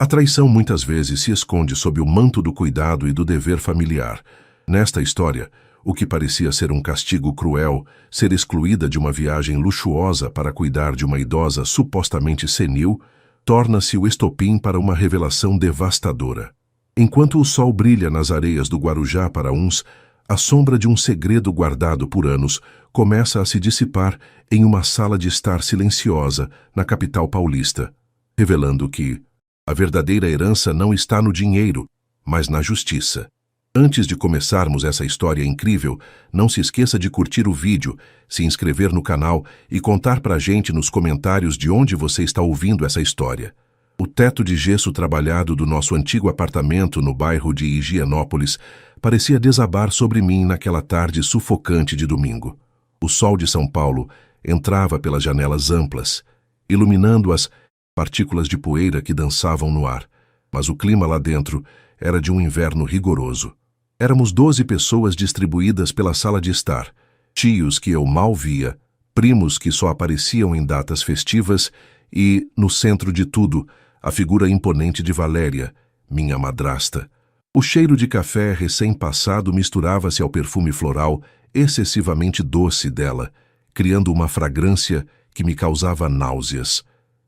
A traição muitas vezes se esconde sob o manto do cuidado e do dever familiar. Nesta história, o que parecia ser um castigo cruel, ser excluída de uma viagem luxuosa para cuidar de uma idosa supostamente senil, torna-se o estopim para uma revelação devastadora. Enquanto o sol brilha nas areias do Guarujá para uns, a sombra de um segredo guardado por anos começa a se dissipar em uma sala de estar silenciosa na capital paulista, revelando que a verdadeira herança não está no dinheiro, mas na justiça. Antes de começarmos essa história incrível, não se esqueça de curtir o vídeo, se inscrever no canal e contar pra gente nos comentários de onde você está ouvindo essa história. O teto de gesso trabalhado do nosso antigo apartamento no bairro de Higienópolis parecia desabar sobre mim naquela tarde sufocante de domingo. O sol de São Paulo entrava pelas janelas amplas, iluminando as partículas de poeira que dançavam no ar, mas o clima lá dentro era de um inverno rigoroso. Éramos 12 pessoas distribuídas pela sala de estar, tios que eu mal via, primos que só apareciam em datas festivas e, no centro de tudo, a figura imponente de Valéria, minha madrasta. O cheiro de café recém-passado misturava-se ao perfume floral excessivamente doce dela, criando uma fragrância que me causava náuseas.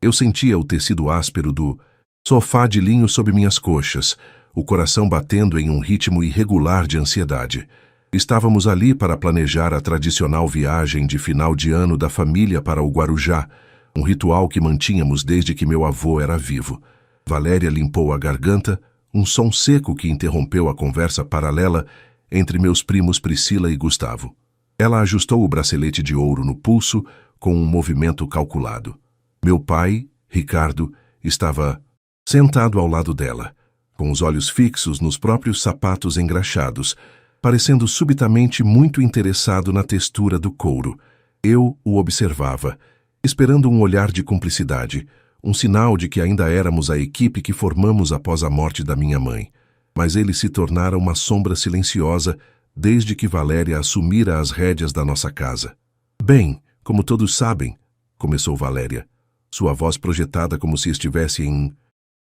Eu sentia o tecido áspero do sofá de linho sob minhas coxas, o coração batendo em um ritmo irregular de ansiedade. Estávamos ali para planejar a tradicional viagem de final de ano da família para o Guarujá, um ritual que mantínhamos desde que meu avô era vivo. Valéria limpou a garganta, um som seco que interrompeu a conversa paralela entre meus primos Priscila e Gustavo. Ela ajustou o bracelete de ouro no pulso com um movimento calculado. Meu pai, Ricardo, estava sentado ao lado dela, com os olhos fixos nos próprios sapatos engraxados, parecendo subitamente muito interessado na textura do couro. Eu o observava, esperando um olhar de cumplicidade, um sinal de que ainda éramos a equipe que formamos após a morte da minha mãe. Mas ele se tornara uma sombra silenciosa desde que Valéria assumira as rédeas da nossa casa. Bem, como todos sabem, começou Valéria, sua voz projetada como se estivesse em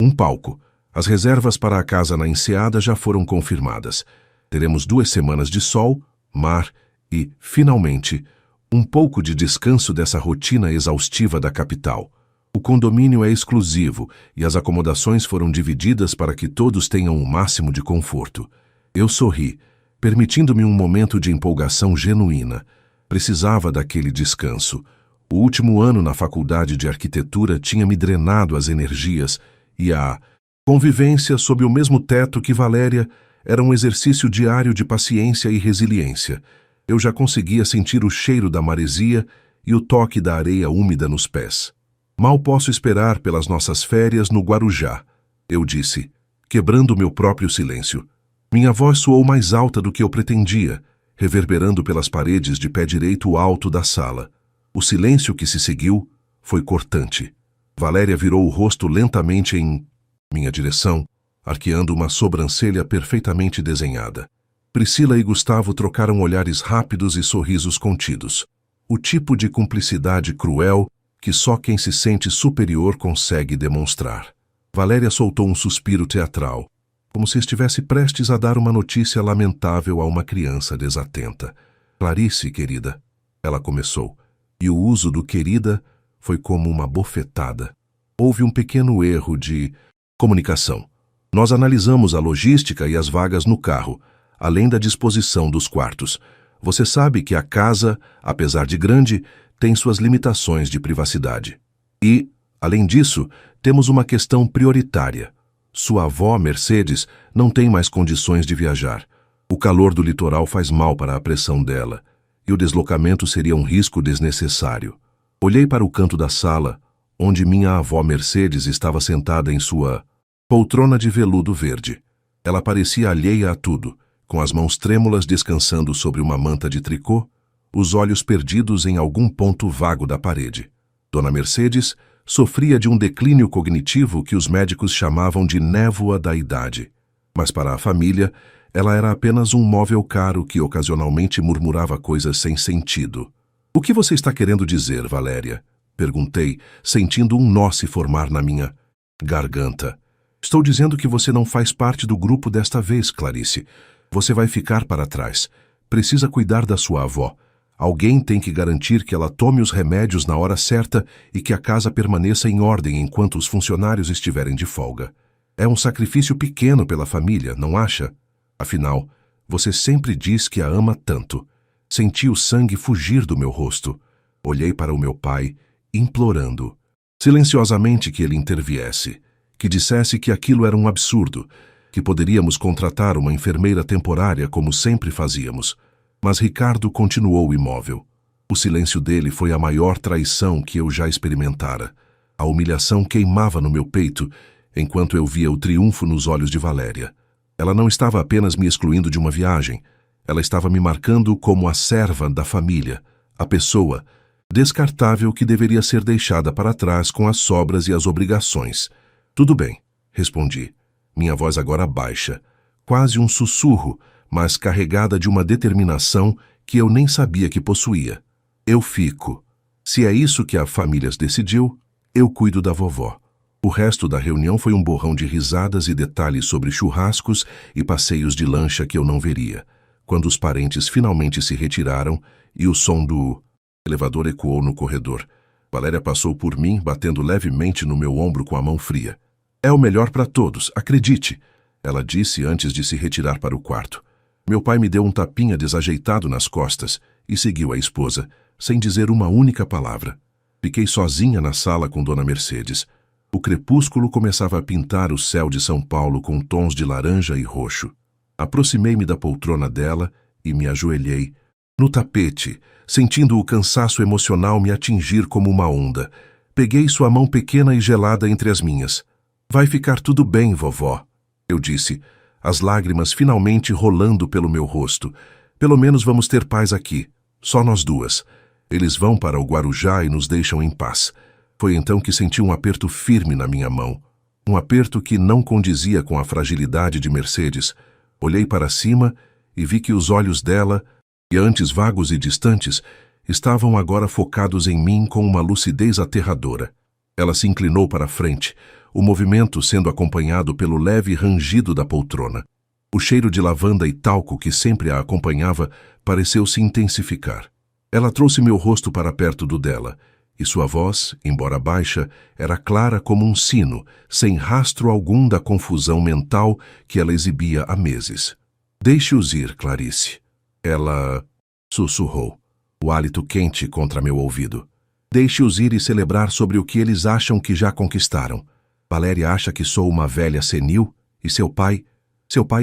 um palco. As reservas para a casa na Enseada já foram confirmadas. Teremos 2 semanas de sol, mar e, finalmente, um pouco de descanso dessa rotina exaustiva da capital. O condomínio é exclusivo e as acomodações foram divididas para que todos tenham o máximo de conforto. Eu sorri, permitindo-me um momento de empolgação genuína. Precisava daquele descanso. O último ano na faculdade de arquitetura tinha me drenado as energias e a convivência sob o mesmo teto que Valéria era um exercício diário de paciência e resiliência. Eu já conseguia sentir o cheiro da maresia e o toque da areia úmida nos pés. Mal posso esperar pelas nossas férias no Guarujá, eu disse, quebrando meu próprio silêncio. Minha voz soou mais alta do que eu pretendia, reverberando pelas paredes de pé direito alto da sala. O silêncio que se seguiu foi cortante. Valéria virou o rosto lentamente em minha direção, arqueando uma sobrancelha perfeitamente desenhada. Priscila e Gustavo trocaram olhares rápidos e sorrisos contidos. O tipo de cumplicidade cruel que só quem se sente superior consegue demonstrar. Valéria soltou um suspiro teatral, como se estivesse prestes a dar uma notícia lamentável a uma criança desatenta. Clarice, querida, ela começou, e o uso do querida foi como uma bofetada. Houve um pequeno erro de comunicação. Nós analisamos a logística e as vagas no carro, além da disposição dos quartos. Você sabe que a casa, apesar de grande, tem suas limitações de privacidade. E, além disso, temos uma questão prioritária. Sua avó, Mercedes, não tem mais condições de viajar. O calor do litoral faz mal para a pressão dela, e o deslocamento seria um risco desnecessário. Olhei para o canto da sala, onde minha avó Mercedes estava sentada em sua poltrona de veludo verde. Ela parecia alheia a tudo, com as mãos trêmulas descansando sobre uma manta de tricô, os olhos perdidos em algum ponto vago da parede. Dona Mercedes sofria de um declínio cognitivo que os médicos chamavam de névoa da idade. Mas para a família, ela era apenas um móvel caro que ocasionalmente murmurava coisas sem sentido. "O que você está querendo dizer, Valéria?" perguntei, sentindo um nó se formar na minha garganta. Estou dizendo que você não faz parte do grupo desta vez, Clarice. Você vai ficar para trás. Precisa cuidar da sua avó. Alguém tem que garantir que ela tome os remédios na hora certa e que a casa permaneça em ordem enquanto os funcionários estiverem de folga. É um sacrifício pequeno pela família, não acha? Afinal, você sempre diz que a ama tanto. Senti o sangue fugir do meu rosto. Olhei para o meu pai, implorando, silenciosamente, que ele interviesse, que dissesse que aquilo era um absurdo, que poderíamos contratar uma enfermeira temporária como sempre fazíamos. Mas Ricardo continuou imóvel. O silêncio dele foi a maior traição que eu já experimentara. A humilhação queimava no meu peito, enquanto eu via o triunfo nos olhos de Valéria. Ela não estava apenas me excluindo de uma viagem. Ela estava me marcando como a serva da família, a pessoa descartável que deveria ser deixada para trás com as sobras e as obrigações. Tudo bem, respondi. Minha voz agora baixa, quase um sussurro, mas carregada de uma determinação que eu nem sabia que possuía. Eu fico. Se é isso que a família decidiu, eu cuido da vovó. O resto da reunião foi um borrão de risadas e detalhes sobre churrascos e passeios de lancha que eu não veria. Quando os parentes finalmente se retiraram e o som do elevador ecoou no corredor, Valéria passou por mim, batendo levemente no meu ombro com a mão fria. É o melhor para todos, acredite, ela disse antes de se retirar para o quarto. Meu pai me deu um tapinha desajeitado nas costas e seguiu a esposa, sem dizer uma única palavra. Fiquei sozinha na sala com Dona Mercedes. O crepúsculo começava a pintar o céu de São Paulo com tons de laranja e roxo. Aproximei-me da poltrona dela e me ajoelhei no tapete, sentindo o cansaço emocional me atingir como uma onda. Peguei sua mão pequena e gelada entre as minhas. Vai ficar tudo bem, vovó, eu disse, as lágrimas finalmente rolando pelo meu rosto. Pelo menos vamos ter paz aqui, só nós duas. Eles vão para o Guarujá e nos deixam em paz. Foi então que senti um aperto firme na minha mão. Um aperto que não condizia com a fragilidade de Mercedes. Olhei para cima e vi que os olhos dela, que antes vagos e distantes, estavam agora focados em mim com uma lucidez aterradora. Ela se inclinou para a frente, o movimento sendo acompanhado pelo leve rangido da poltrona. O cheiro de lavanda e talco que sempre a acompanhava pareceu se intensificar. Ela trouxe meu rosto para perto do dela, e sua voz, embora baixa, era clara como um sino, sem rastro algum da confusão mental que ela exibia há meses. Deixe-os ir, Clarice. Ela sussurrou, o hálito quente contra meu ouvido. Deixe-os ir e celebrar sobre o que eles acham que já conquistaram. Valéria acha que sou uma velha senil, e seu pai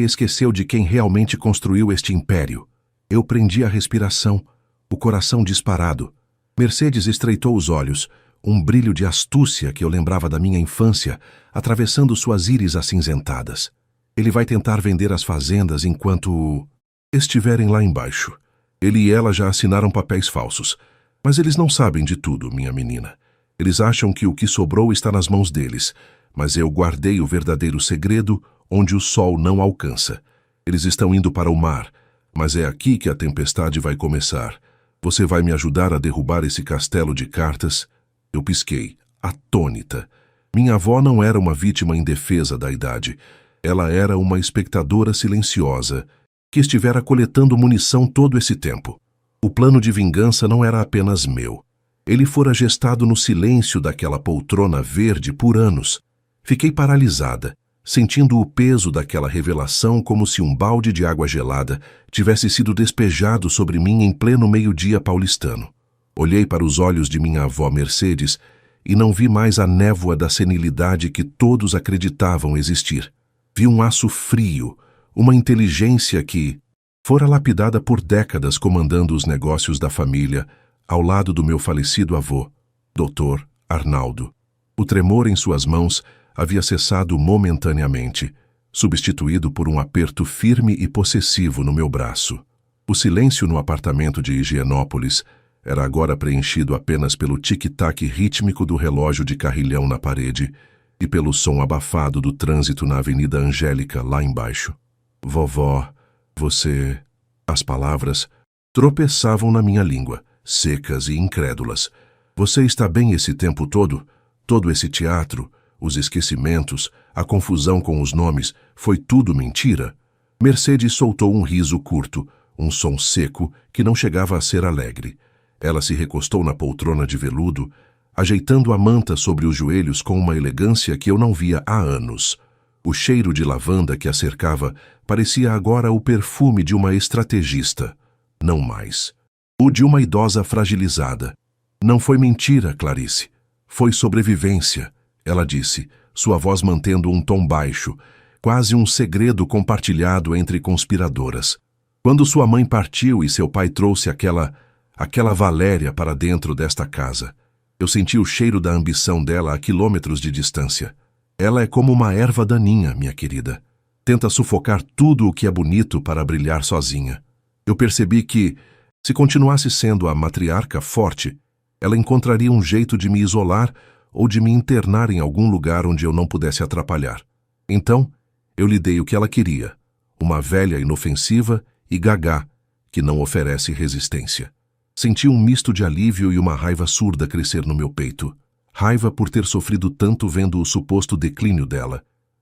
esqueceu de quem realmente construiu este império. Eu prendi a respiração, o coração disparado. Mercedes estreitou os olhos, um brilho de astúcia que eu lembrava da minha infância, atravessando suas íris acinzentadas. Ele vai tentar vender as fazendas enquanto estiverem lá embaixo. Ele e ela já assinaram papéis falsos. Mas eles não sabem de tudo, minha menina. Eles acham que o que sobrou está nas mãos deles, mas eu guardei o verdadeiro segredo onde o sol não alcança. Eles estão indo para o mar, mas é aqui que a tempestade vai começar. Você vai me ajudar a derrubar esse castelo de cartas? Eu pisquei, atônita. Minha avó não era uma vítima indefesa da idade. Ela era uma espectadora silenciosa, que estivera coletando munição todo esse tempo. O plano de vingança não era apenas meu. Ele fora gestado no silêncio daquela poltrona verde por anos. Fiquei paralisada, sentindo o peso daquela revelação como se um balde de água gelada tivesse sido despejado sobre mim em pleno meio-dia paulistano. Olhei para os olhos de minha avó Mercedes e não vi mais a névoa da senilidade que todos acreditavam existir. Vi um aço frio, uma inteligência que fora lapidada por décadas comandando os negócios da família, ao lado do meu falecido avô, Dr. Arnaldo. O tremor em suas mãos havia cessado momentaneamente, substituído por um aperto firme e possessivo no meu braço. O silêncio no apartamento de Higienópolis era agora preenchido apenas pelo tic-tac rítmico do relógio de carrilhão na parede e pelo som abafado do trânsito na Avenida Angélica, lá embaixo. Vovó, você... As palavras tropeçavam na minha língua, secas e incrédulas. Você está bem esse tempo todo? Todo esse teatro, os esquecimentos, A confusão com os nomes foi tudo mentira? Mercedes soltou um riso curto, um som seco que não chegava a ser alegre. Ela se recostou na poltrona de veludo, ajeitando a manta sobre os joelhos com uma elegância que eu não via há anos. O cheiro de lavanda que a cercava parecia agora o perfume de uma estrategista. Não mais. O de uma idosa fragilizada. Não foi mentira, Clarice. Foi sobrevivência, ela disse, sua voz mantendo um tom baixo, quase um segredo compartilhado entre conspiradoras. Quando sua mãe partiu e seu pai trouxe aquela Valéria para dentro desta casa, eu senti o cheiro da ambição dela a quilômetros de distância. Ela é como uma erva daninha, minha querida. Tenta sufocar tudo o que é bonito para brilhar sozinha. Eu percebi que, se continuasse sendo a matriarca forte, ela encontraria um jeito de me isolar ou de me internar em algum lugar onde eu não pudesse atrapalhar. Então, eu lhe dei o que ela queria, uma velha inofensiva e gagá, que não oferece resistência. Senti um misto de alívio e uma raiva surda crescer no meu peito. Raiva por ter sofrido tanto vendo o suposto declínio dela,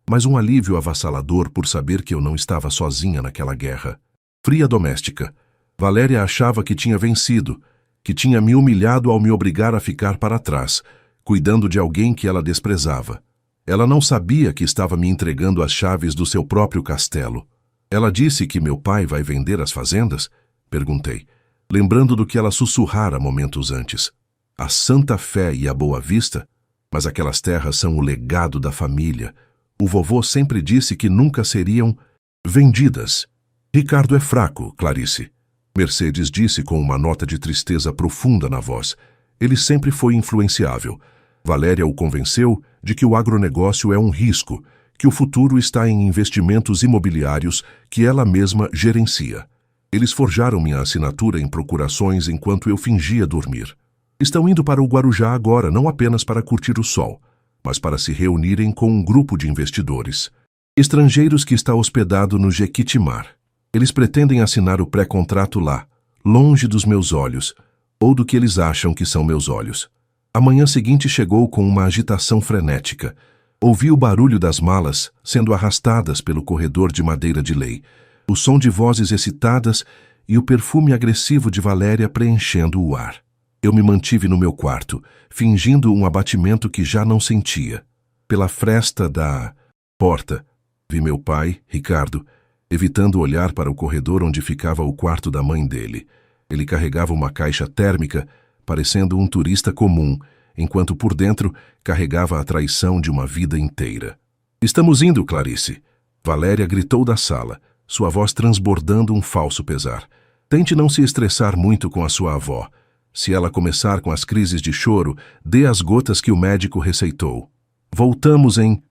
mas um alívio avassalador por saber que eu não estava sozinha naquela guerra. Fria doméstica. Valéria achava que tinha vencido, que tinha me humilhado ao me obrigar a ficar para trás, cuidando de alguém que ela desprezava. Ela não sabia que estava me entregando as chaves do seu próprio castelo. Ela disse que meu pai vai vender as fazendas? Perguntei, lembrando do que ela sussurrara momentos antes. A Santa Fé e a Boa Vista? Mas aquelas terras são o legado da família. O vovô sempre disse que nunca seriam vendidas. Ricardo é fraco, Clarice. Mercedes disse com uma nota de tristeza profunda na voz. Ele sempre foi influenciável. Valéria o convenceu de que o agronegócio é um risco, que o futuro está em investimentos imobiliários que ela mesma gerencia. Eles forjaram minha assinatura em procurações enquanto eu fingia dormir. Estão indo para o Guarujá agora não apenas para curtir o sol, mas para se reunirem com um grupo de investidores. Estrangeiros que está hospedado no Jequitimar. Eles pretendem assinar o pré-contrato lá, longe dos meus olhos, ou do que eles acham que são meus olhos. A manhã seguinte chegou com uma agitação frenética. Ouvi o barulho das malas sendo arrastadas pelo corredor de madeira de lei, o som de vozes excitadas e o perfume agressivo de Valéria preenchendo o ar. Eu me mantive no meu quarto, fingindo um abatimento que já não sentia. Pela fresta da porta, vi meu pai, Ricardo, evitando olhar para o corredor onde ficava o quarto da mãe dele. Ele carregava uma caixa térmica, parecendo um turista comum, enquanto por dentro carregava a traição de uma vida inteira. "Estamos indo, Clarice!" Valéria gritou da sala, sua voz transbordando um falso pesar. "Tente não se estressar muito com a sua avó. Se ela começar com as crises de choro, dê as gotas que o médico receitou. Voltamos em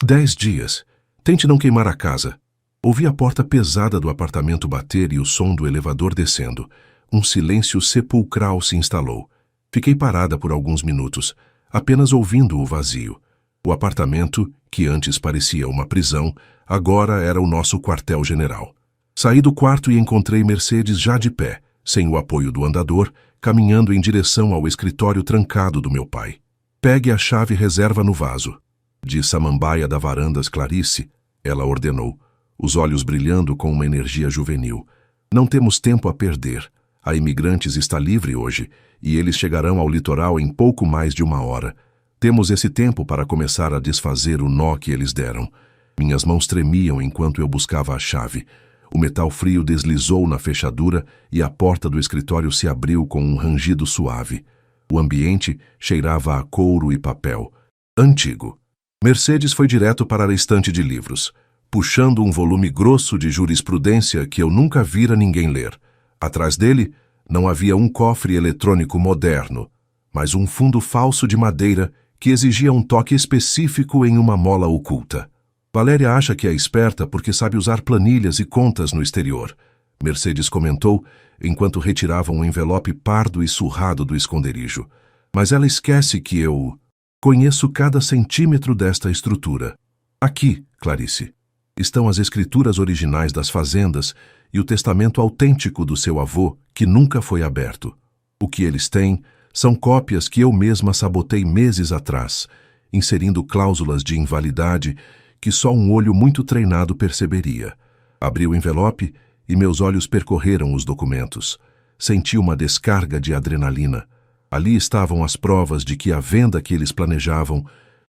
10 dias. Tente não queimar a casa." Ouvi a porta pesada do apartamento bater e o som do elevador descendo. Um silêncio sepulcral se instalou. Fiquei parada por alguns minutos, apenas ouvindo o vazio. O apartamento, que antes parecia uma prisão, agora era o nosso quartel-general. Saí do quarto e encontrei Mercedes já de pé, sem o apoio do andador, caminhando em direção ao escritório trancado do meu pai. "Pegue a chave e reserva no vaso", disse a samambaia da varandas Clarice, ela ordenou, os olhos brilhando com uma energia juvenil. "Não temos tempo a perder. A Imigrantes está livre hoje, e eles chegarão ao litoral em pouco mais de 1 hora. Temos esse tempo para começar a desfazer o nó que eles deram." Minhas mãos tremiam enquanto eu buscava a chave. O metal frio deslizou na fechadura e a porta do escritório se abriu com um rangido suave. O ambiente cheirava a couro e papel. Antigo. Mercedes foi direto para a estante de livros, puxando um volume grosso de jurisprudência que eu nunca vira ninguém ler. Atrás dele, não havia um cofre eletrônico moderno, mas um fundo falso de madeira que exigia um toque específico em uma mola oculta. "Valéria acha que é esperta porque sabe usar planilhas e contas no exterior", Mercedes comentou, enquanto retirava um envelope pardo e surrado do esconderijo. "Mas ela esquece que eu conheço cada centímetro desta estrutura. Aqui, Clarice, estão as escrituras originais das fazendas e o testamento autêntico do seu avô, que nunca foi aberto. O que eles têm são cópias que eu mesma sabotei meses atrás, inserindo cláusulas de invalidade que só um olho muito treinado perceberia. Abri o envelope e meus olhos percorreram os documentos. Senti uma descarga de adrenalina. Ali estavam as provas de que a venda que eles planejavam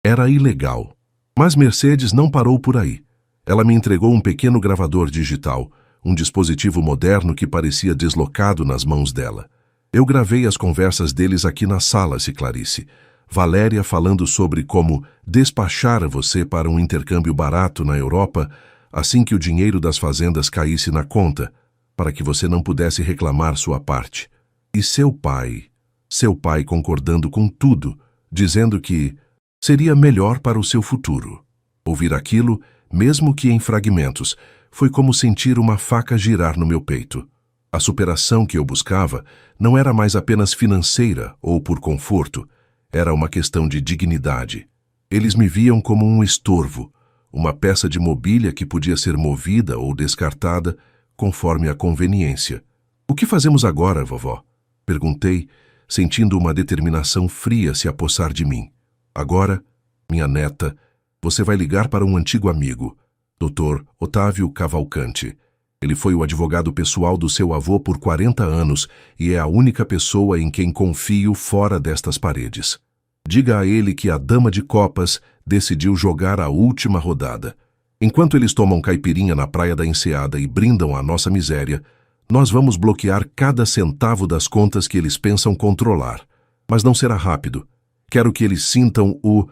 era ilegal. Mas Mercedes não parou por aí. Ela me entregou um pequeno gravador digital, um dispositivo moderno que parecia deslocado nas mãos dela. Eu gravei as conversas deles aqui na sala, se Clarice. Valéria falando sobre como despachar você para um intercâmbio barato na Europa assim que o dinheiro das fazendas caísse na conta, para que você não pudesse reclamar sua parte. E seu pai concordando com tudo, dizendo que seria melhor para o seu futuro. Ouvir aquilo, mesmo que em fragmentos, foi como sentir uma faca girar no meu peito. A superação que eu buscava não era mais apenas financeira ou por conforto, era uma questão de dignidade. Eles me viam como um estorvo, uma peça de mobília que podia ser movida ou descartada conforme a conveniência. "O que fazemos agora, vovó?" Perguntei, sentindo uma determinação fria se apossar de mim. "Agora, minha neta, você vai ligar para um antigo amigo, Dr. Otávio Cavalcante. Ele foi o advogado pessoal do seu avô por 40 anos e é a única pessoa em quem confio fora destas paredes. Diga a ele que a dama de copas decidiu jogar a última rodada. Enquanto eles tomam caipirinha na praia da Enseada e brindam a nossa miséria, nós vamos bloquear cada centavo das contas que eles pensam controlar. Mas não será rápido. Quero que eles sintam o...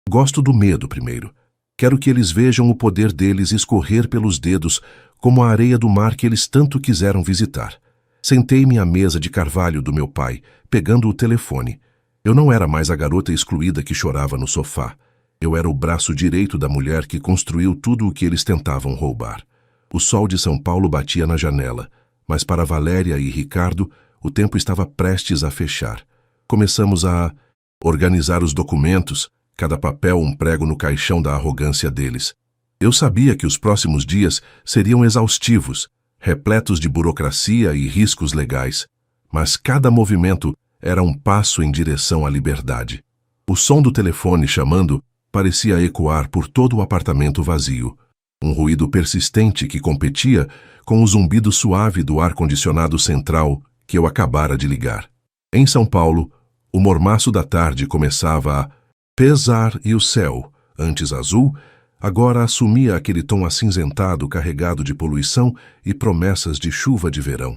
Gosto do medo primeiro. Quero que eles vejam o poder deles escorrer pelos dedos como a areia do mar que eles tanto quiseram visitar. Sentei-me à mesa de carvalho do meu pai, pegando o telefone. Eu não era mais a garota excluída que chorava no sofá. Eu era o braço direito da mulher que construiu tudo o que eles tentavam roubar. O sol de São Paulo batia na janela, mas para Valéria e Ricardo, o tempo estava prestes a fechar. Começamos a organizar os documentos, cada papel um prego no caixão da arrogância deles. Eu sabia que os próximos dias seriam exaustivos, repletos de burocracia e riscos legais, mas cada movimento era um passo em direção à liberdade. O som do telefone chamando parecia ecoar por todo o apartamento vazio, um ruído persistente que competia com o zumbido suave do ar-condicionado central que eu acabara de ligar. Em São Paulo, o mormaço da tarde começava a pesar e o céu, antes azul, agora assumia aquele tom acinzentado carregado de poluição e promessas de chuva de verão.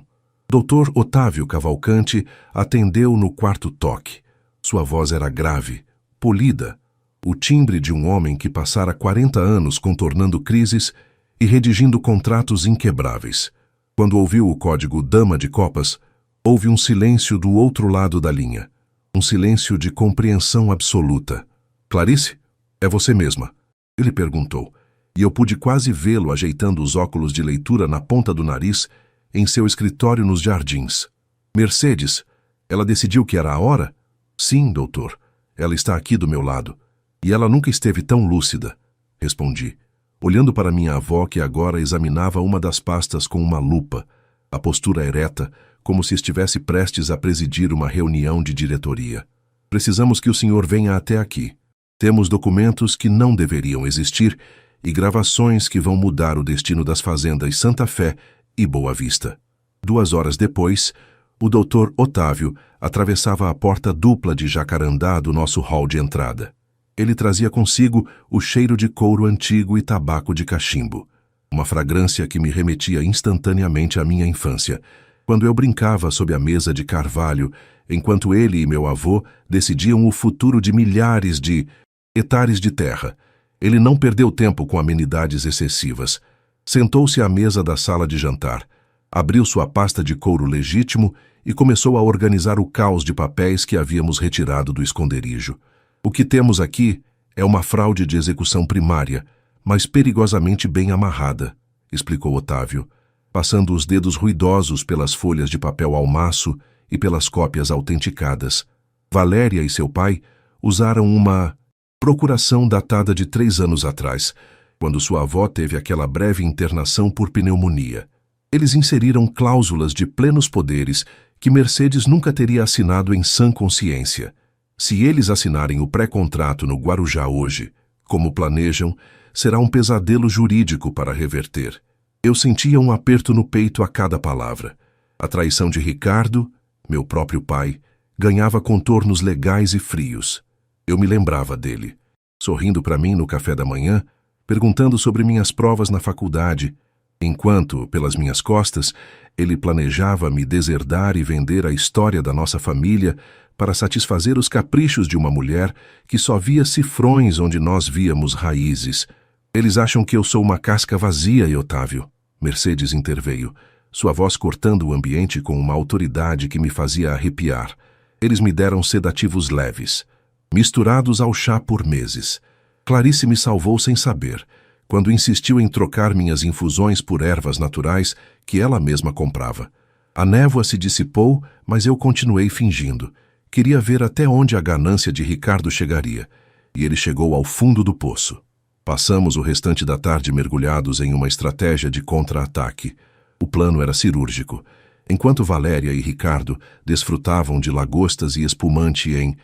Dr. Otávio Cavalcante atendeu no quarto toque. Sua voz era grave, polida, o timbre de um homem que passara 40 anos contornando crises e redigindo contratos inquebráveis. Quando ouviu o código Dama de Copas, houve um silêncio do outro lado da linha, um silêncio de compreensão absoluta. "Clarice, é você mesma?" Ele perguntou, e eu pude quase vê-lo ajeitando os óculos de leitura na ponta do nariz em seu escritório nos jardins. "Mercedes, ela decidiu que era a hora?" "Sim, doutor. Ela está aqui do meu lado. E ela nunca esteve tão lúcida", respondi, olhando para minha avó que agora examinava uma das pastas com uma lupa, a postura ereta, como se estivesse prestes a presidir uma reunião de diretoria. "Precisamos que o senhor venha até aqui. Temos documentos que não deveriam existir e gravações que vão mudar o destino das fazendas Santa Fé e Boa Vista." 2 horas depois, o Dr. Otávio atravessava a porta dupla de jacarandá do nosso hall de entrada. Ele trazia consigo o cheiro de couro antigo e tabaco de cachimbo, uma fragrância que me remetia instantaneamente à minha infância, quando eu brincava sob a mesa de carvalho, enquanto ele e meu avô decidiam o futuro de milhares de hectares de terra. Ele não perdeu tempo com amenidades excessivas. Sentou-se à mesa da sala de jantar, abriu sua pasta de couro legítimo e começou a organizar o caos de papéis que havíamos retirado do esconderijo. "O que temos aqui é uma fraude de execução primária, mas perigosamente bem amarrada", explicou Otávio, passando os dedos ruidosos pelas folhas de papel ao maço e pelas cópias autenticadas. Valéria e seu pai usaram uma procuração datada de 3 anos atrás, quando sua avó teve aquela breve internação por pneumonia. Eles inseriram cláusulas de plenos poderes que Mercedes nunca teria assinado em sã consciência. Se eles assinarem o pré-contrato no Guarujá hoje, como planejam, será um pesadelo jurídico para reverter. Eu sentia um aperto no peito a cada palavra. A traição de Ricardo, meu próprio pai, ganhava contornos legais e frios. Eu me lembrava dele, sorrindo para mim no café da manhã, perguntando sobre minhas provas na faculdade, enquanto, pelas minhas costas, ele planejava me deserdar e vender a história da nossa família para satisfazer os caprichos de uma mulher que só via cifrões onde nós víamos raízes. Eles acham que eu sou uma casca vazia, Otávio. Mercedes interveio, sua voz cortando o ambiente com uma autoridade que me fazia arrepiar. Eles me deram sedativos leves, misturados ao chá por meses. Clarice me salvou sem saber, quando insistiu em trocar minhas infusões por ervas naturais que ela mesma comprava. A névoa se dissipou, mas eu continuei fingindo. Queria ver até onde a ganância de Ricardo chegaria, e ele chegou ao fundo do poço. Passamos o restante da tarde mergulhados em uma estratégia de contra-ataque. O plano era cirúrgico. Enquanto Valéria e Ricardo desfrutavam de lagostas e espumante em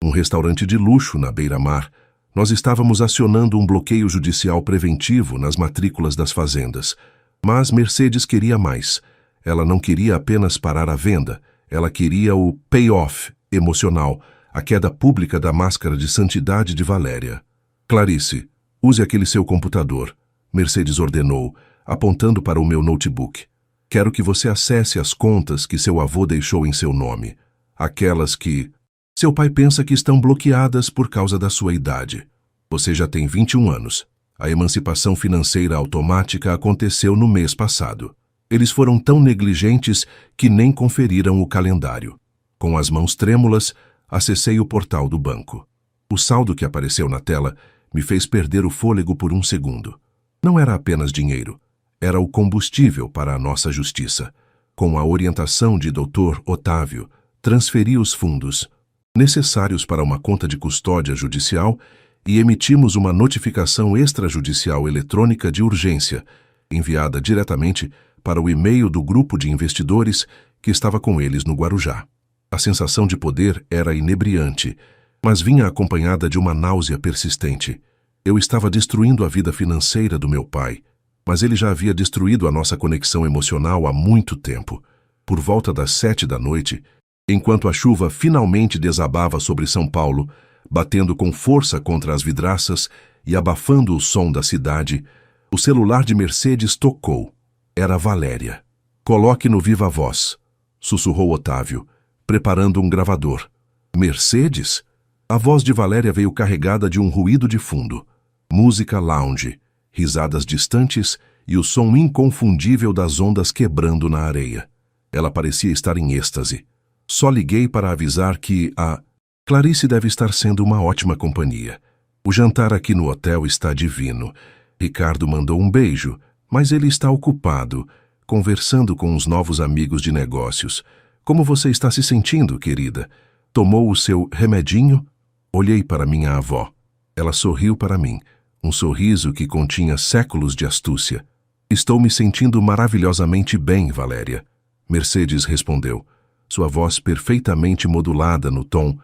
um restaurante de luxo na beira-mar, nós estávamos acionando um bloqueio judicial preventivo nas matrículas das fazendas. Mas Mercedes queria mais. Ela não queria apenas parar a venda, ela queria o payoff emocional, a queda pública da máscara de santidade de Valéria. Clarice, use aquele seu computador, Mercedes ordenou, apontando para o meu notebook. Quero que você acesse as contas que seu avô deixou em seu nome. Aquelas que seu pai pensa que estão bloqueadas por causa da sua idade. Você já tem 21 anos. A emancipação financeira automática aconteceu no mês passado. Eles foram tão negligentes que nem conferiram o calendário. Com as mãos trêmulas, acessei o portal do banco. O saldo que apareceu na tela me fez perder o fôlego por um segundo. Não era apenas dinheiro. Era o combustível para a nossa justiça. Com a orientação de Dr. Otávio, transferi os fundos necessários para uma conta de custódia judicial e emitimos uma notificação extrajudicial eletrônica de urgência, enviada diretamente para o e-mail do grupo de investidores que estava com eles no Guarujá. A sensação de poder era inebriante, mas vinha acompanhada de uma náusea persistente. Eu estava destruindo a vida financeira do meu pai, mas ele já havia destruído a nossa conexão emocional há muito tempo. Por volta das 7 da noite, enquanto a chuva finalmente desabava sobre São Paulo, batendo com força contra as vidraças e abafando o som da cidade, o celular de Mercedes tocou. Era Valéria. Coloque no viva voz, sussurrou Otávio, preparando um gravador. Mercedes? A voz de Valéria veio carregada de um ruído de fundo. Música lounge, risadas distantes e o som inconfundível das ondas quebrando na areia. Ela parecia estar em êxtase. Só liguei para avisar que a Clarice deve estar sendo uma ótima companhia. O jantar aqui no hotel está divino. Ricardo mandou um beijo, mas ele está ocupado, conversando com os novos amigos de negócios. Como você está se sentindo, querida? Tomou o seu remedinho? Olhei para minha avó. Ela sorriu para mim, um sorriso que continha séculos de astúcia. Estou me sentindo maravilhosamente bem, Valéria. Mercedes respondeu, sua voz perfeitamente modulada no tom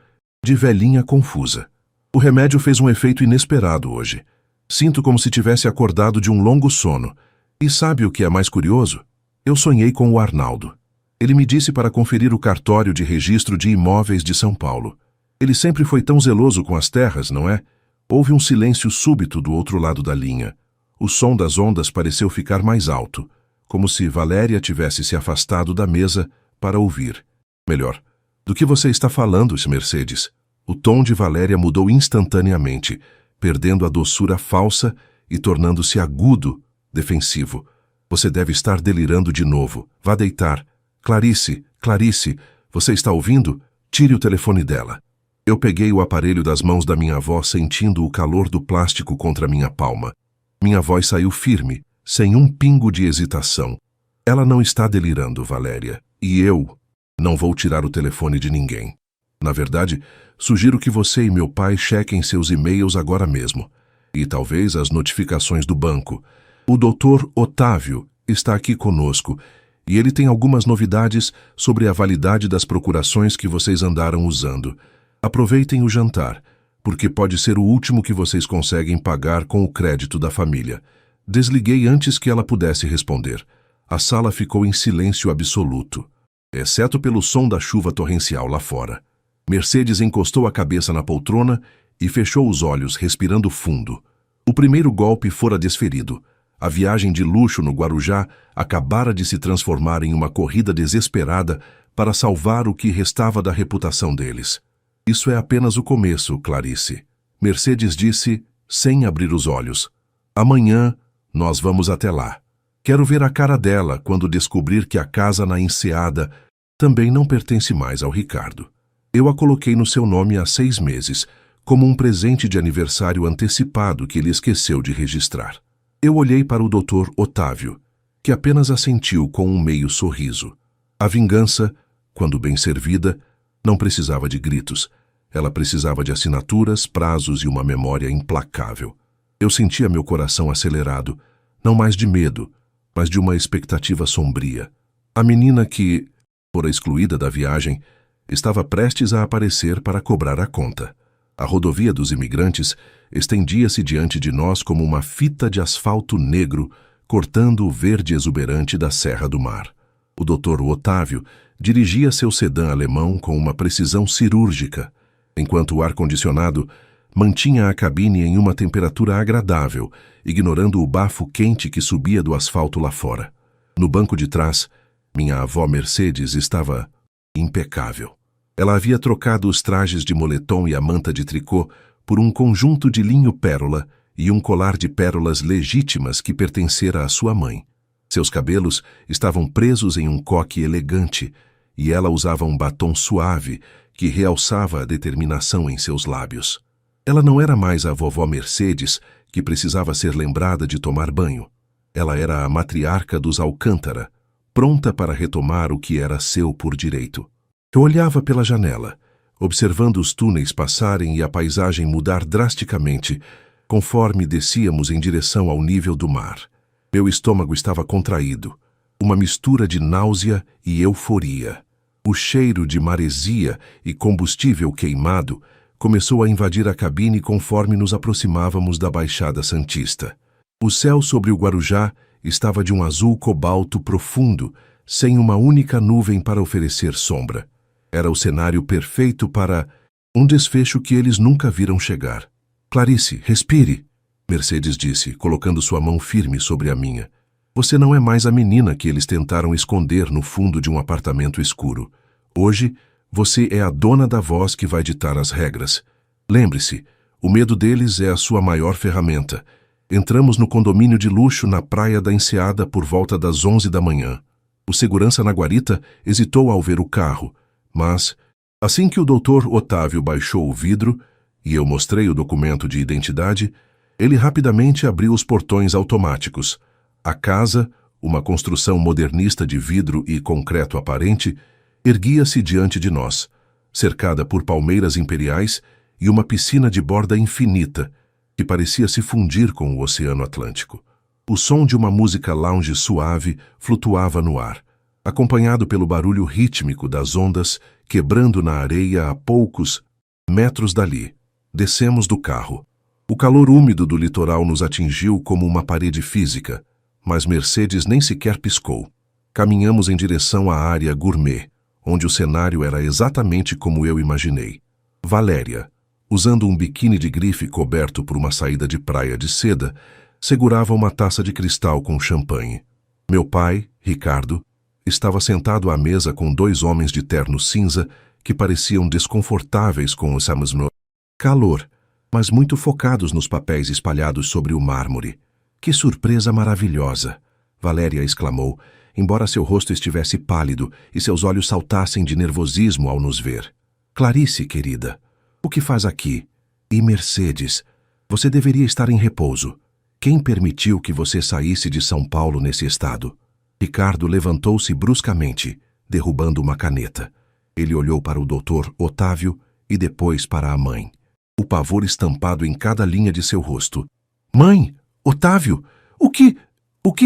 de velhinha confusa. O remédio fez um efeito inesperado hoje. Sinto como se tivesse acordado de um longo sono. E sabe o que é mais curioso? Eu sonhei com o Arnaldo. Ele me disse para conferir o cartório de registro de imóveis de São Paulo. Ele sempre foi tão zeloso com as terras, não é? Houve um silêncio súbito do outro lado da linha. O som das ondas pareceu ficar mais alto, como se Valéria tivesse se afastado da mesa para ouvir. Melhor, do que você está falando, Mercedes? O tom de Valéria mudou instantaneamente, perdendo a doçura falsa e tornando-se agudo, defensivo. Você deve estar delirando de novo. Vá deitar. Clarice, Clarice, você está ouvindo? Tire o telefone dela. Eu peguei o aparelho das mãos da minha avó, sentindo o calor do plástico contra minha palma. Minha voz saiu firme, sem um pingo de hesitação. Ela não está delirando, Valéria. E eu não vou tirar o telefone de ninguém. Na verdade, sugiro que você e meu pai chequem seus e-mails agora mesmo. E talvez as notificações do banco. O Dr. Otávio está aqui conosco e ele tem algumas novidades sobre a validade das procurações que vocês andaram usando. Aproveitem o jantar. porque pode ser o último que vocês conseguem pagar com o crédito da família. Desliguei antes que ela pudesse responder. A sala ficou em silêncio absoluto, exceto pelo som da chuva torrencial lá fora. Mercedes encostou a cabeça na poltrona e fechou os olhos, respirando fundo. O primeiro golpe fora desferido. A viagem de luxo no Guarujá acabara de se transformar em uma corrida desesperada para salvar o que restava da reputação deles. Isso é apenas o começo, Clarice. Mercedes disse, sem abrir os olhos. Amanhã, nós vamos até lá. Quero ver a cara dela quando descobrir que a casa na Enseada também não pertence mais ao Ricardo. Eu a coloquei no seu nome há 6 meses, como um presente de aniversário antecipado que ele esqueceu de registrar. Eu olhei para o Dr. Otávio, que apenas assentiu com um meio sorriso. A vingança, quando bem servida, não precisava de gritos. Ela precisava de assinaturas, prazos e uma memória implacável. Eu sentia meu coração acelerado, não mais de medo, mas de uma expectativa sombria. A menina que, fora excluída da viagem, estava prestes a aparecer para cobrar a conta. A rodovia dos imigrantes estendia-se diante de nós como uma fita de asfalto negro, cortando o verde exuberante da Serra do Mar. O Dr. Otávio dirigia seu sedã alemão com uma precisão cirúrgica, enquanto o ar-condicionado mantinha a cabine em uma temperatura agradável, ignorando o bafo quente que subia do asfalto lá fora. No banco de trás, minha avó Mercedes estava impecável. Ela havia trocado os trajes de moletom e a manta de tricô por um conjunto de linho pérola e um colar de pérolas legítimas que pertencera à sua mãe. Seus cabelos estavam presos em um coque elegante e ela usava um batom suave que realçava a determinação em seus lábios. Ela não era mais a vovó Mercedes, que precisava ser lembrada de tomar banho. Ela era a matriarca dos Alcântara, pronta para retomar o que era seu por direito. Eu olhava pela janela, observando os túneis passarem e a paisagem mudar drasticamente, conforme descíamos em direção ao nível do mar. Meu estômago estava contraído, uma mistura de náusea e euforia. O cheiro de maresia e combustível queimado começou a invadir a cabine conforme nos aproximávamos da Baixada Santista. O céu sobre o Guarujá estava de um azul cobalto profundo, sem uma única nuvem para oferecer sombra. Era o cenário perfeito para um desfecho que eles nunca viram chegar. Clarice, respire, Mercedes disse, colocando sua mão firme sobre a minha. Você não é mais a menina que eles tentaram esconder no fundo de um apartamento escuro. Hoje, você é a dona da voz que vai ditar as regras. Lembre-se, o medo deles é a sua maior ferramenta. Entramos no condomínio de luxo na Praia da Enseada por volta das 11 da manhã. O segurança na guarita hesitou ao ver o carro, mas, assim que o Dr. Otávio baixou o vidro e eu mostrei o documento de identidade, ele rapidamente abriu os portões automáticos. A casa, uma construção modernista de vidro e concreto aparente, erguia-se diante de nós, cercada por palmeiras imperiais e uma piscina de borda infinita, que parecia se fundir com o Oceano Atlântico. O som de uma música lounge suave flutuava no ar, acompanhado pelo barulho rítmico das ondas quebrando na areia a poucos metros dali. Descemos do carro. O calor úmido do litoral nos atingiu como uma parede física, mas Mercedes nem sequer piscou. Caminhamos em direção à área gourmet, onde o cenário era exatamente como eu imaginei. Valéria, usando um biquíni de grife coberto por uma saída de praia de seda, segurava uma taça de cristal com champanhe. Meu pai, Ricardo, estava sentado à mesa com 2 homens de terno cinza que pareciam desconfortáveis com o mesmo calor, mas muito focados nos papéis espalhados sobre o mármore. Que surpresa maravilhosa! Valéria exclamou, embora seu rosto estivesse pálido e seus olhos saltassem de nervosismo ao nos ver. Clarice, querida, o que faz aqui? E Mercedes, você deveria estar em repouso. Quem permitiu que você saísse de São Paulo nesse estado? Ricardo levantou-se bruscamente, derrubando uma caneta. Ele olhou para o Dr. Otávio e depois para a mãe. O pavor estampado em cada linha de seu rosto. Mãe! Otávio! O que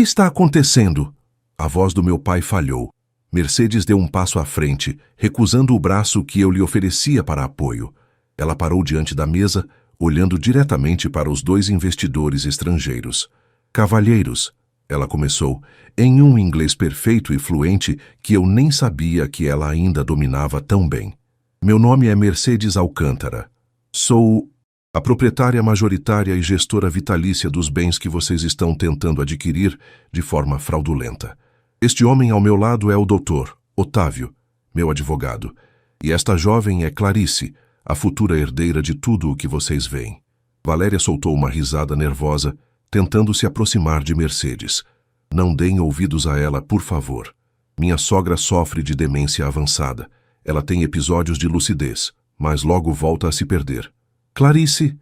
está acontecendo? A voz do meu pai falhou. Mercedes deu um passo à frente, recusando o braço que eu lhe oferecia para apoio. Ela parou diante da mesa, olhando diretamente para os dois investidores estrangeiros. Cavalheiros, ela começou, em um inglês perfeito e fluente que eu nem sabia que ela ainda dominava tão bem. Meu nome é Mercedes Alcântara. Sou a proprietária majoritária e gestora vitalícia dos bens que vocês estão tentando adquirir de forma fraudulenta. Este homem ao meu lado é o Dr. Otávio, meu advogado, e esta jovem é Clarice, a futura herdeira de tudo o que vocês veem. Valéria soltou uma risada nervosa, tentando se aproximar de Mercedes. Não deem ouvidos a ela, por favor. Minha sogra sofre de demência avançada. Ela tem episódios de lucidez, mas logo volta a se perder. Clarice,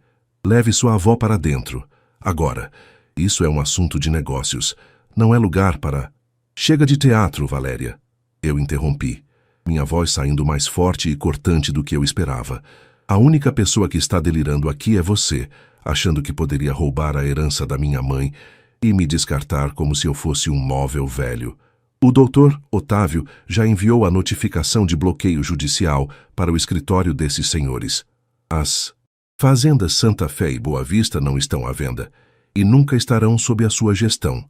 leve sua avó para dentro. Agora, isso é um assunto de negócios. Não é lugar para... Chega de teatro, Valéria. Eu interrompi, minha voz saindo mais forte e cortante do que eu esperava. A única pessoa que está delirando aqui é você, achando que poderia roubar a herança da minha mãe e me descartar como se eu fosse um móvel velho. O doutor Otávio já enviou a notificação de bloqueio judicial para o escritório desses senhores. As fazendas Santa Fé e Boa Vista não estão à venda e nunca estarão sob a sua gestão.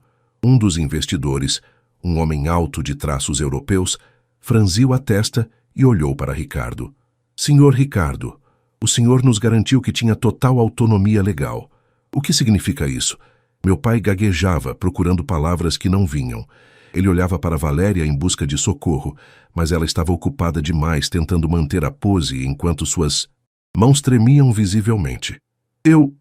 Um dos investidores, um homem alto de traços europeus, franziu a testa e olhou para Ricardo. Senhor Ricardo, o senhor nos garantiu que tinha total autonomia legal. O que significa isso? Meu pai gaguejava, procurando palavras que não vinham. Ele olhava para Valéria em busca de socorro, mas ela estava ocupada demais tentando manter a pose enquanto suas mãos tremiam visivelmente. Eu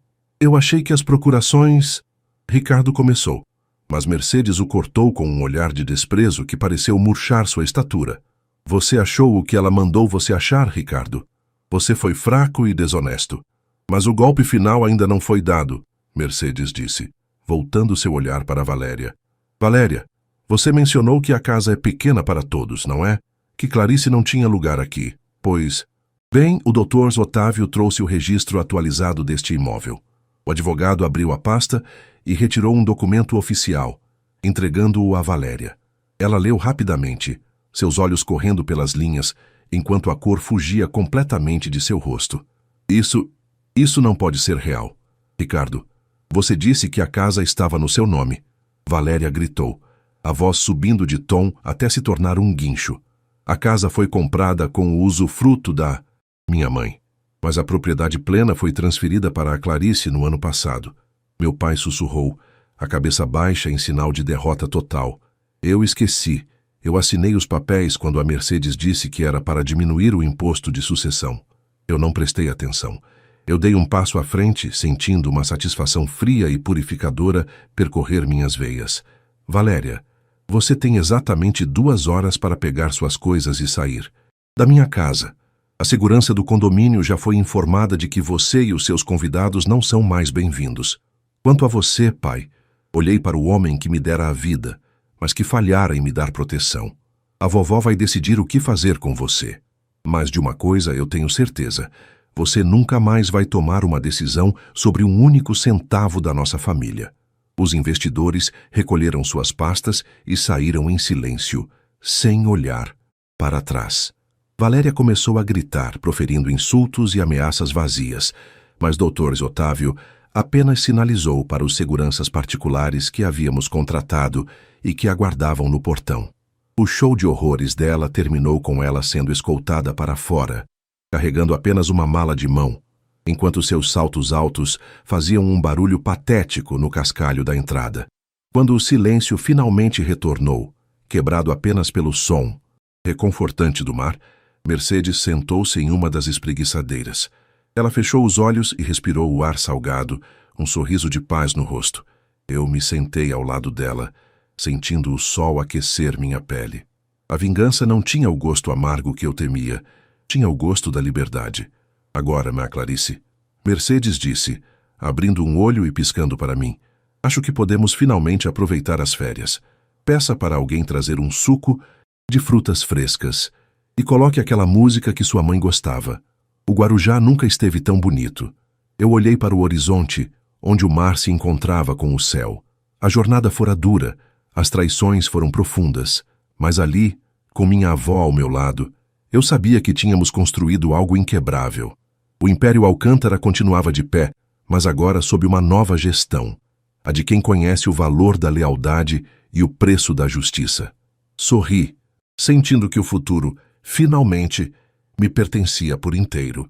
achei que as procurações... Ricardo começou, mas Mercedes o cortou com um olhar de desprezo que pareceu murchar sua estatura. Você achou o que ela mandou você achar, Ricardo? Você foi fraco e desonesto. Mas o golpe final ainda não foi dado, Mercedes disse, voltando seu olhar para Valéria. Valéria, você mencionou que a casa é pequena para todos, não é? Que Clarice não tinha lugar aqui, pois... Bem, o Dr. Otávio trouxe o registro atualizado deste imóvel. O advogado abriu a pasta e retirou um documento oficial, entregando-o a Valéria. Ela leu rapidamente, seus olhos correndo pelas linhas, enquanto a cor fugia completamente de seu rosto. Isso não pode ser real. Ricardo, você disse que a casa estava no seu nome. Valéria gritou, a voz subindo de tom até se tornar um guincho. A casa foi comprada com o usufruto da minha mãe, mas a propriedade plena foi transferida para a Clarice no ano passado. Meu pai sussurrou, a cabeça baixa em sinal de derrota total. Eu esqueci. Eu assinei os papéis quando a Mercedes disse que era para diminuir o imposto de sucessão. Eu não prestei atenção. Eu dei um passo à frente, sentindo uma satisfação fria e purificadora percorrer minhas veias. Valéria, você tem exatamente 2 horas para pegar suas coisas e sair. Da minha casa. A segurança do condomínio já foi informada de que você e os seus convidados não são mais bem-vindos. Quanto a você, pai, olhei para o homem que me dera a vida, mas que falhara em me dar proteção. A vovó vai decidir o que fazer com você. Mas de uma coisa eu tenho certeza, você nunca mais vai tomar uma decisão sobre um único centavo da nossa família. Os investidores recolheram suas pastas e saíram em silêncio, sem olhar para trás. Valéria começou a gritar, proferindo insultos e ameaças vazias, mas Dr. Otávio apenas sinalizou para os seguranças particulares que havíamos contratado e que aguardavam no portão. O show de horrores dela terminou com ela sendo escoltada para fora, carregando apenas uma mala de mão, enquanto seus saltos altos faziam um barulho patético no cascalho da entrada. Quando o silêncio finalmente retornou, quebrado apenas pelo som reconfortante do mar, Mercedes sentou-se em uma das espreguiçadeiras. Ela fechou os olhos e respirou o ar salgado, um sorriso de paz no rosto. Eu me sentei ao lado dela, sentindo o sol aquecer minha pele. A vingança não tinha o gosto amargo que eu temia, tinha o gosto da liberdade. Agora, minha Clarice, Mercedes disse, abrindo um olho e piscando para mim, acho que podemos finalmente aproveitar as férias. Peça para alguém trazer um suco de frutas frescas e coloque aquela música que sua mãe gostava. O Guarujá nunca esteve tão bonito. Eu olhei para o horizonte, onde o mar se encontrava com o céu. A jornada fora dura, as traições foram profundas, mas ali, com minha avó ao meu lado, eu sabia que tínhamos construído algo inquebrável. O Império Alcântara continuava de pé, mas agora sob uma nova gestão, a de quem conhece o valor da lealdade e o preço da justiça. Sorri, sentindo que o futuro, finalmente, me pertencia por inteiro.